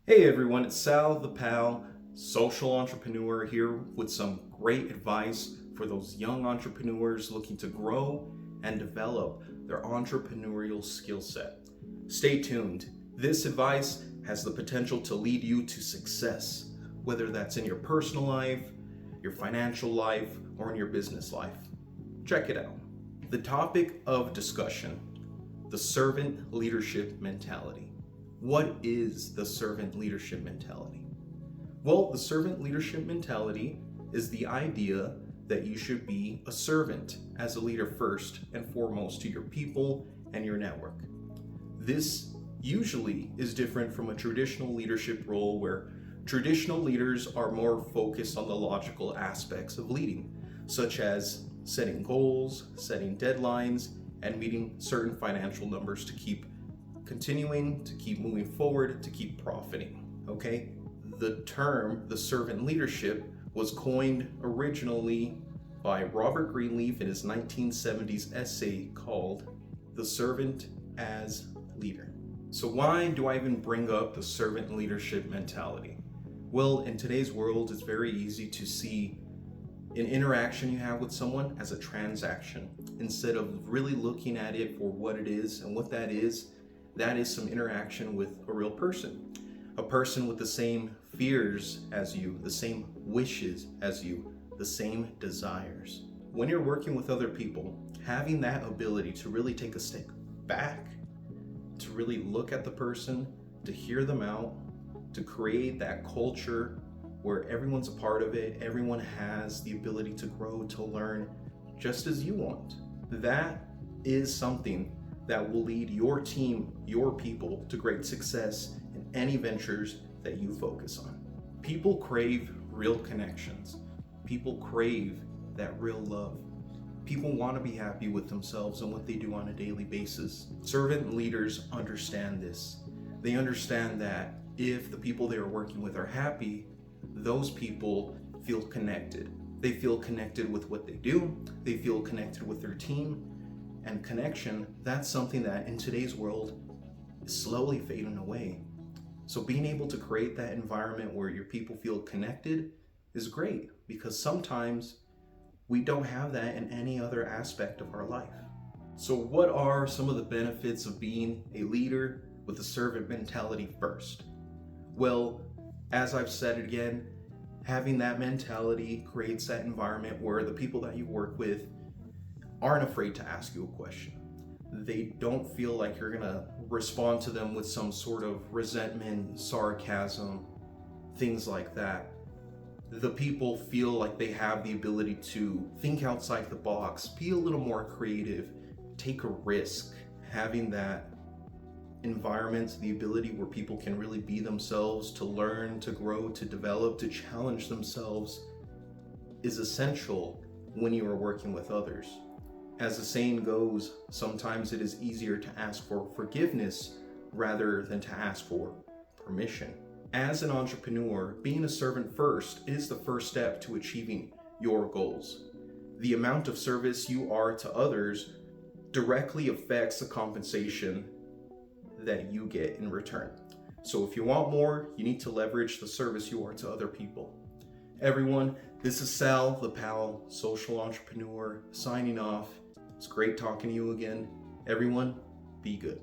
Hey everyone, it's Sal the Pal, social entrepreneur here with some great advice for those young entrepreneurs looking to grow and develop their entrepreneurial skill set. Stay tuned. This advice has the potential to lead you to success, whether that's in your personal life, your financial life, or in your business life. Check it out. The topic of discussion: the servant leadership mentality. What is the servant leadership mentality? Well, the servant leadership mentality is the idea that you should be a servant as a leader first and foremost to your people and your network. This usually is different from a traditional leadership role where traditional leaders are more focused on the logical aspects of leading, such as setting goals, setting deadlines, and meeting certain financial numbers to keep continuing, to keep moving forward, to keep profiting. Okay? The term, the servant leadership, was coined originally by Robert Greenleaf in his 1970s essay called The Servant as Leader. So why do I even bring up the servant leadership mentality? Well, in today's world, it's very easy to see an interaction you have with someone as a transaction instead of really looking at it for what it is. And what that is some interaction with a real person. A person with the same fears as you, the same wishes as you, the same desires. When you're working with other people, having that ability to really take a step back, to really look at the person, to hear them out, to create that culture where everyone's a part of it, everyone has the ability to grow, to learn just as you want. That is something that will lead your team, your people, to great success in any ventures that you focus on. People crave real connections. People crave that real love. People want to be happy with themselves and what they do on a daily basis. Servant leaders understand this. They understand that if the people they are working with are happy, those people feel connected. They feel connected with what they do. They feel connected with their team. And connection, that's something that in today's world is slowly fading away. So being able to create that environment where your people feel connected is great, because sometimes we don't have that in any other aspect of our life. So what are some of the benefits of being a leader with a servant mentality first? Well, as I've said again, having that mentality creates that environment where the people that you work with aren't afraid to ask you a question. They don't feel like you're gonna respond to them with some sort of resentment, sarcasm, things like that. The people feel like they have the ability to think outside the box, be a little more creative, take a risk. Having that environment, the ability where people can really be themselves, to learn, to grow, to develop, to challenge themselves, is essential when you are working with others. As the saying goes, sometimes it is easier to ask for forgiveness rather than to ask for permission. As an entrepreneur, being a servant first is the first step to achieving your goals. The amount of service you are to others directly affects the compensation that you get in return. So if you want more, you need to leverage the service you are to other people. Everyone, this is Sal the Pal, social entrepreneur, signing off. It's great talking to you again. Everyone, be good.